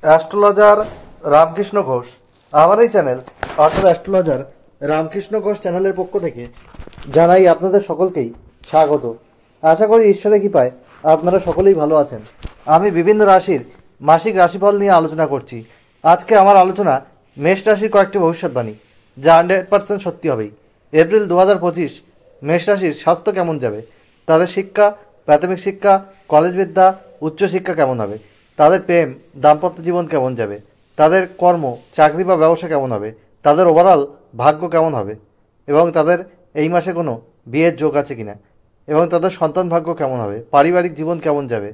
Astrologer Ramakrishna Ghosh আমার এই channel অর্থাৎ অ্যাস্ট্রোলজার রামকৃষ্ণ ঘোষ চ্যানেলের পক্ষ থেকে জানাই আপনাদের সকলকেই স্বাগত। আশা করি ঈশ্বরের কৃপায় আপনারা সকলেই ভালো আছেন। আমি বিভিন্ন রাশির মাসিক রাশিফল নিয়ে আলোচনা করছি। আজকে আমার আলোচনা মেষ রাশির কয়েকটি ভবিষ্যৎবাণী, যা 100% সত্যি হবেই। এপ্রিল 2025 মেষ রাশির স্বাস্থ্য কেমন যাবে, তাদের শিক্ষা, প্রাথমিক শিক্ষা, কলেজ বিদ্যা, উচ্চশিক্ষা কেমন হবে, তাদের প্রেম দাম্পত্য জীবন কেমন যাবে, তাদের কর্ম চাকরি বা ব্যবসা কেমন হবে, তাদের ওভারঅল ভাগ্য কেমন হবে, এবং তাদের এই মাসে কোনো বিয়ের যোগ আছে কিনা, এবং তাদের সন্তান ভাগ্য কেমন হবে, পারিবারিক জীবন কেমন যাবে,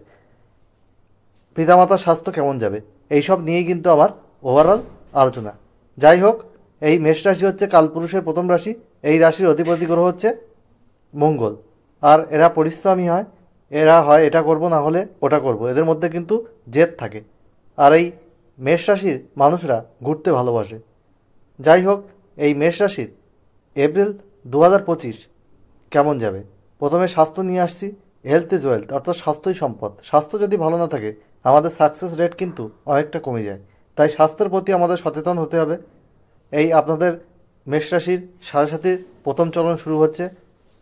পিতামাতার স্বাস্থ্য কেমন যাবে, এইসব নিয়েই কিন্তু আমার ওভারঅল আলোচনা। যাই হোক, এই মেষ রাশি হচ্ছে কালপুরুষের প্রথম রাশি। এই রাশির অধিপতি গ্রহ হচ্ছে মঙ্গল। আর এরা পরিশ্রমী হয়, এরা হয় এটা করব না হলে ওটা করব, এদের মধ্যে কিন্তু জেদ থাকে। আর এই মেষ রাশির মানুষরা ঘুরতে ভালোবাসে। যাই হোক, এই মেষ রাশির এপ্রিল 2025 কেমন যাবে। প্রথমে স্বাস্থ্য নিয়ে আসছি। হেলথ ইজ ওয়েলথ, অর্থাৎ স্বাস্থ্যই সম্পদ। স্বাস্থ্য যদি ভালো না থাকে আমাদের সাকসেস রেট কিন্তু অনেকটা কমে যায়। তাই স্বাস্থ্যের প্রতি আমাদের সচেতন হতে হবে। এই আপনাদের মেষ রাশির সাড়ে সাতির প্রথম চলন শুরু হচ্ছে,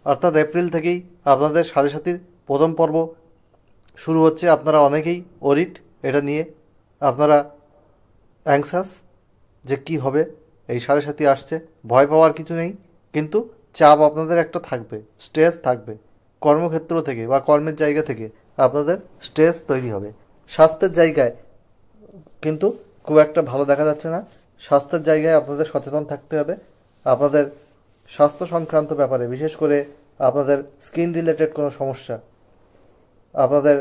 অর্থাৎ এপ্রিল থেকেই আপনাদের সাড়ে সাতির প্রথম পর্ব শুরু হচ্ছে। আপনারা অনেকেই ওরিট এটা নিয়ে আপনারা অ্যাংসাস যে কি হবে। এই সাড়ে সাতি আসছে, ভয় পাওয়ার কিছু নেই, কিন্তু চাপ আপনাদের একটা থাকবে, স্ট্রেস থাকবে। কর্মক্ষেত্র থেকে বা কর্মের জায়গা থেকে আপনাদের স্ট্রেস তৈরি হবে। স্বাস্থ্যের জায়গায় কিন্তু খুব একটা ভালো দেখা যাচ্ছে না। স্বাস্থ্যের জায়গায় আপনাদের সচেতন থাকতে হবে। আপনাদের স্বাস্থ্য সংক্রান্ত ব্যাপারে, বিশেষ করে আপনাদের স্কিন রিলেটেড কোনো সমস্যা, আপনাদের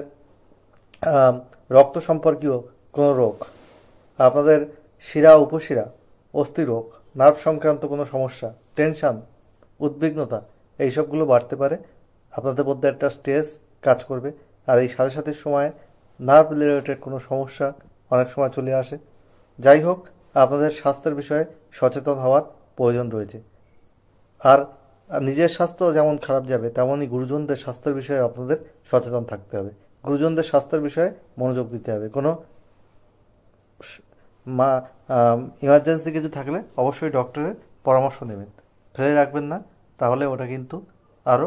রক্ত সম্পর্কীয় কোনো রোগ, আপনাদের শিরা উপশিরা অস্থি রোগ, নার্ভ সংক্রান্ত কোনো সমস্যা, টেনশান, উদ্বিগ্নতা, এইসবগুলো বাড়তে পারে। আপনাদের মধ্যে একটা স্ট্রেস কাজ করবে। আর এই সাড়ে সাতির সময় নার্ভ রিলেটেড কোনো সমস্যা অনেক সময় চলে আসে। যাই হোক, আপনাদের স্বাস্থ্যের বিষয়ে সচেতন হওয়ার প্রয়োজন রয়েছে। আর নিজের স্বাস্থ্য যেমন খারাপ যাবে, তেমনই গুরুজনদের স্বাস্থ্যের বিষয়ে আপনাদের সচেতন থাকতে হবে। গুরুজনদের স্বাস্থ্যের বিষয়ে মনোযোগ দিতে হবে। কোনো ইমার্জেন্সি কিছু থাকলে অবশ্যই ডক্টরের পরামর্শ নেবেন, ফেলে রাখবেন না, তাহলে ওটা কিন্তু আরও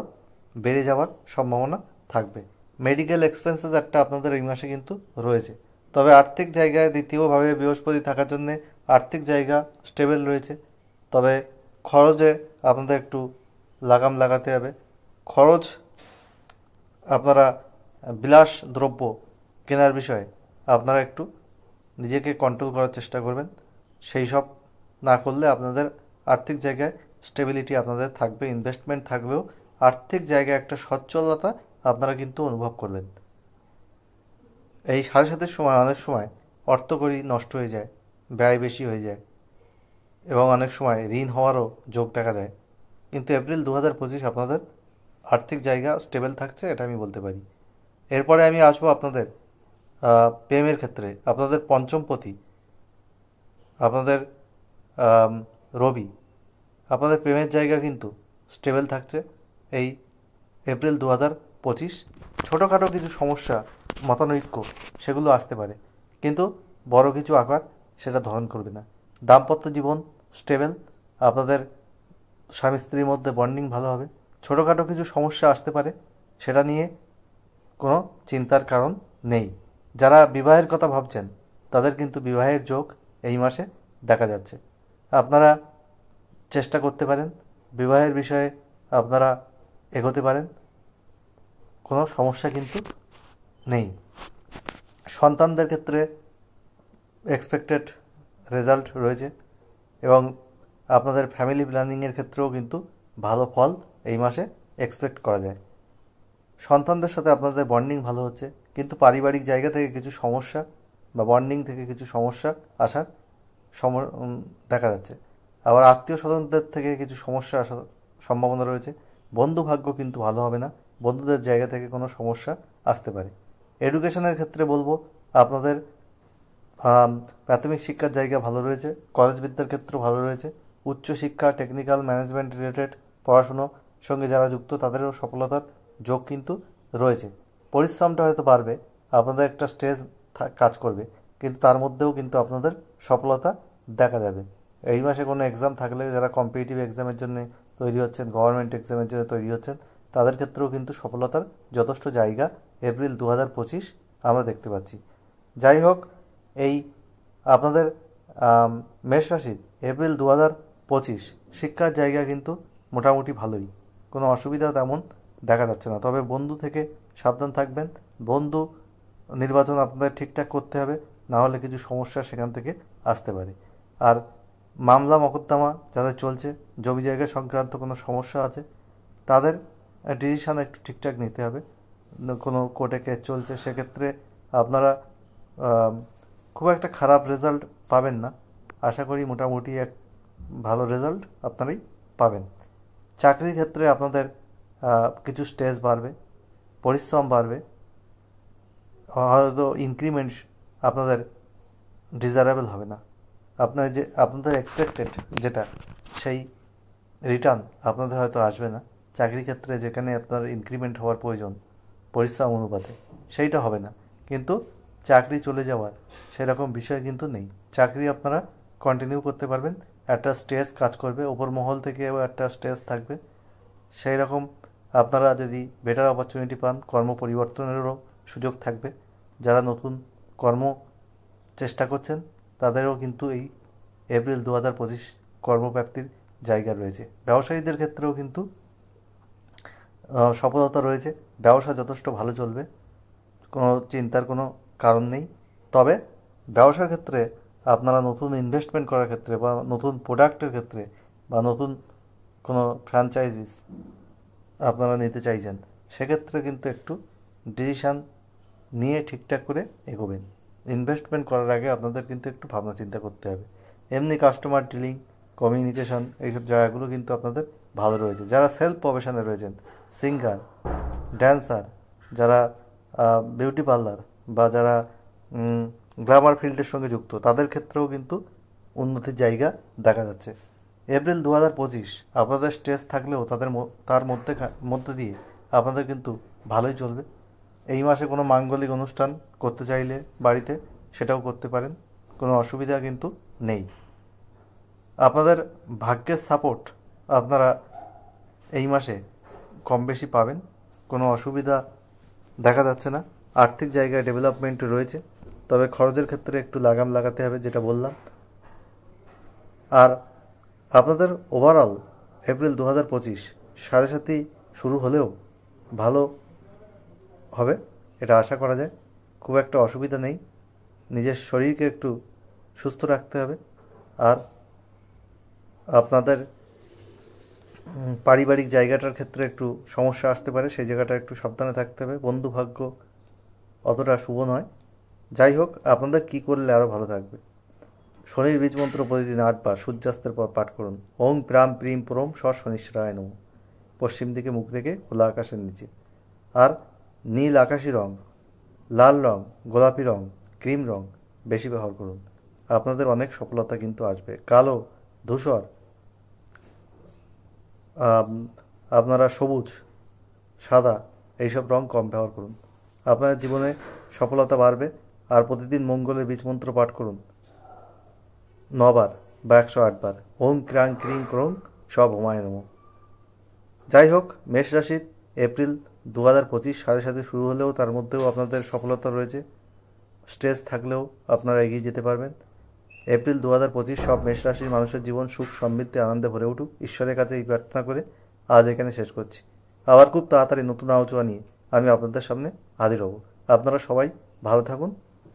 বেড়ে যাওয়ার সম্ভাবনা থাকবে। মেডিকেল এক্সপেন্সেস একটা আপনাদের এই মাসে কিন্তু রয়েছে। তবে আর্থিক জায়গায় দ্বিতীয়ভাবে বৃহস্পতি থাকার জন্যে আর্থিক জায়গা স্টেবল রয়েছে। তবে খরচে আপনাদের একটু লাগাম লাগাতে হবে। খরচ আপনারা বিলাস দ্রব্য কেনার বিষয়ে আপনারা একটু নিজেকে কন্ট্রোল করার চেষ্টা করবেন। সেই সব না করলে আপনাদের আর্থিক জায়গায় স্টেবিলিটি আপনাদের থাকবে, ইনভেস্টমেন্ট থাকবেও আর্থিক জায়গায় একটা সচ্ছলতা আপনারা কিন্তু অনুভব করবেন। এই সাড়ে সাতের সময় অনেক সময় অর্থকড়ি নষ্ট হয়ে যায়, ব্যয় বেশি হয়ে যায়, এবং অনেক সময় ঋণ হওয়ারও যোগ দেখা যায়। কিন্তু এপ্রিল 2025 আপনাদের আর্থিক জায়গা স্টেবল থাকছে, এটা আমি বলতে পারি। এরপরে আমি আসবো আপনাদের প্রেমের ক্ষেত্রে। আপনাদের পঞ্চমপতি আপনাদের রবি, আপনাদের প্রেমের জায়গা কিন্তু স্টেবল থাকছে এই এপ্রিল 2025। ছোটোখাটো কিছু সমস্যা, মতানৈক্য, সেগুলো আসতে পারে, কিন্তু বড় কিছু আকার সেটা ধারণ করবে না। দাম্পত্য জীবন স্টেবল, আপনাদের স্বামী স্ত্রীর মধ্যে বন্ডিং ভালো হবে। ছোটোখাটো কিছু সমস্যা আসতে পারে, সেটা নিয়ে কোনো চিন্তার কারণ নেই। যারা বিবাহের কথা ভাবছেন তাদের কিন্তু বিবাহের যোগ এই মাসে দেখা যাচ্ছে। আপনারা চেষ্টা করতে পারেন, বিবাহের বিষয়ে আপনারা এগোতে পারেন, কোনো সমস্যা কিন্তু নেই। সন্তানদের ক্ষেত্রে এক্সপেক্টেড রেজাল্ট রয়েছে, এবং আপনাদের ফ্যামিলি প্ল্যানিংয়ের ক্ষেত্রেও কিন্তু ভালো ফল এই মাসে এক্সপেক্ট করা যায়। সন্তানদের সাথে আপনাদের বন্ডিং ভালো হচ্ছে, কিন্তু পারিবারিক জায়গা থেকে কিছু সমস্যা বা বন্ডিং থেকে কিছু সমস্যা আসার দেখা যাচ্ছে। আবার আত্মীয় স্বজনদের থেকে কিছু সমস্যা আসার সম্ভাবনা রয়েছে। বন্ধু ভাগ্য কিন্তু ভালো হবে না, বন্ধুদের জায়গা থেকে কোনো সমস্যা আসতে পারে। এডুকেশনের ক্ষেত্রে বলবো আপনাদের প্রাথমিক শিক্ষার জায়গা ভালো রয়েছে, কলেজ বিদ্যার ক্ষেত্র ভালো রয়েছে, উচ্চশিক্ষা, টেকনিক্যাল, ম্যানেজমেন্ট রিলেটেড পড়াশুনোর সঙ্গে যারা যুক্ত তাদেরও সফলতার যোগ কিন্তু রয়েছে। পরিশ্রমটা হয়তো বাড়বে, আপনাদের একটা স্ট্রেস কাজ করবে, কিন্তু তার মধ্যেও কিন্তু আপনাদের সফলতা দেখা যাবে। এই মাসে কোনো এক্সাম থাকলে, যারা কম্পিটিটিভ এক্সামের জন্য তৈরি হচ্ছেন, গভর্নমেন্ট এক্সামের জন্য তৈরি হচ্ছেন, তাদের ক্ষেত্রেও কিন্তু সফলতার যথেষ্ট জায়গা এপ্রিল 2025 আমরা দেখতে পাচ্ছি। যাই হোক, এই আপনাদের মেষ রাশির এপ্রিল 2025 শিক্ষার জায়গা কিন্তু মোটামুটি ভালোই, কোনো অসুবিধা তেমন দেখা যাচ্ছে না। তবে বন্ধু থেকে সাবধান থাকবেন। বন্ধু নির্বাচন আপনাদের ঠিকঠাক করতে হবে, না হলে কিছু সমস্যা সেখান থেকে আসতে পারে। আর মামলা মকদ্দমা যাদের চলছে, জমি জায়গা সংক্রান্ত কোনো সমস্যা আছে, তাদের ডিসিশান একটু ঠিকঠাক নিতে হবে। কোনো কোর্টে কেস চলছে, সেক্ষেত্রে আপনারা খুব একটা খারাপ রেজাল্ট পাবেন না। আশা করি মোটামুটি এক ভালো রেজাল্ট আপনারাই পাবেন। চাকরির ক্ষেত্রে আপনাদের কিছু স্ট্রেস বাড়বে, পরিশ্রম বাড়বে, হয়তো ইনক্রিমেন্ট আপনাদের ডিজারেবল হবে না। আপনাদের এক্সপেক্টেড যেটা, সেই রিটার্ন আপনাদের হয়তো আসবে না। চাকরির ক্ষেত্রে যেখানে আপনার ইনক্রিমেন্ট হওয়ার প্রয়োজন পরিশ্রম অনুপাতে, সেইটা হবে না। কিন্তু চাকরি চলে যাওয়ার সেরকম বিষয় কিন্তু নেই। চাকরি আপনারা কন্টিনিউ করতে পারবেন। একটা স্ট্রেস কাজ করবে, ওপর মহল থেকেও একটা স্ট্রেস থাকবে। সেই রকম আপনারা যদি বেটার অপরচুনিটি পান, কর্ম পরিবর্তনেরও সুযোগ থাকবে। যারা নতুন কর্ম চেষ্টা করছেন, তাদেরও কিন্তু এই এপ্রিল 2025 কর্মপ্রাপ্তির জায়গা রয়েছে। ব্যবসায়ীদের ক্ষেত্রেও কিন্তু সফলতা রয়েছে। ব্যবসা যথেষ্ট ভালো চলবে, কোনো চিন্তার কোনো কারণ নেই। তবে ব্যবসার ক্ষেত্রে আপনারা নতুন ইনভেস্টমেন্ট করার ক্ষেত্রে, বা নতুন প্রোডাক্টের ক্ষেত্রে, বা নতুন কোনো ফ্র্যাঞ্চাইজিস আপনারা নিতে চাইছেন, সেক্ষেত্রে কিন্তু একটু ডিসিশান নিয়ে ঠিকঠাক করে এগোবেন। ইনভেস্টমেন্ট করার আগে আপনাদের কিন্তু একটু ভাবনা চিন্তা করতে হবে। এমনি কাস্টমার ডিলিং, কমিউনিকেশন, এইসব জায়গাগুলো কিন্তু আপনাদের ভালো রয়েছে। যারা সেলফ প্রফেশনে রয়েছেন, সিঙ্গার, ড্যান্সার, যারা বিউটি পার্লার, বা যারা গ্ল্যামার ফিল্ডের সঙ্গে যুক্ত, তাদের ক্ষেত্রেও কিন্তু উন্নতির জায়গা দেখা যাচ্ছে। এপ্রিল 2025 আপনাদের স্ট্রেস থাকলেও তার মধ্যে দিয়ে আপনাদের কিন্তু ভালোই চলবে। এই মাসে কোনো মাঙ্গলিক অনুষ্ঠান করতে চাইলে বাড়িতে, সেটাও করতে পারেন, কোনো অসুবিধা কিন্তু নেই। আপনাদের ভাগ্যের সাপোর্ট আপনারা এই মাসে কম বেশি পাবেন, কোনো অসুবিধা দেখা যাচ্ছে না। আর্থিক জায়গায় ডেভেলপমেন্ট রয়েছে, তবে খরচের ক্ষেত্রে একটু লাগাম লাগাতে হবে, যেটা বললাম। আর আপনাদের ওভারঅল এপ্রিল 2025 সাড়ে সাথেই শুরু হলেও ভালো হবে, এটা আশা করা যায়। খুব একটা অসুবিধা নেই। নিজের শরীরকে একটু সুস্থ রাখতে হবে। আর আপনাদের পারিবারিক জায়গাটার ক্ষেত্রে একটু সমস্যা আসতে পারে, সেই জায়গাটা একটু সাবধানে থাকতে হবে। বন্ধু ভাগ্য অতটা শুভ নয়। যাই হোক, আপনাদের কী করলে আরও ভালো থাকবে? শনির বীজ মন্ত্র প্রতিদিন 8 বার সূর্যাস্তের পর পাঠ করুন। ওং প্রাম প্রিম পরম শনিশ্চরায় নমঃ। পশ্চিম দিকে মুখ রেখে খোলা আকাশের নিচে। আর নীল আকাশি রং, লাল রং, গোলাপি রং, ক্রিম রং বেশি ব্যবহার করুন। আপনাদের অনেক সফলতা কিন্তু আসবে। কালো, ধূসর, আপনারা সবুজ, সাদা, এইসব রং কম ব্যবহার করুন। আপনার জীবনে সফলতা বাড়বে। আর প্রতিদিন মঙ্গলের বীজ মন্ত্র পাঠ করুন 9 বার বা 108 বার। ওং ক্রাং ক্রিং ক্রং সব হোমায় নমঃ। যাই হোক, মেষ রাশির এপ্রিল 2025 সাড়ে সাথে শুরু হলেও তার মধ্যেও আপনাদের সফলতা রয়েছে। স্ট্রেস থাকলেও আপনারা এগিয়ে যেতে পারবেন। এপ্রিল 2025 সব মেষ রাশির মানুষের জীবন সুখ সমৃদ্ধি আনন্দে ভরে উঠুক, ঈশ্বরের কাছে এই প্রার্থনা করে আজ এখানে শেষ করছি। আবার খুব তাড়াতাড়ি নতুন আলোচনা নিয়ে আমি আপনাদের সামনে হাজির হব। আপনারা সবাই ভালো থাকুন,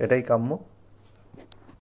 এটাই কাম্য।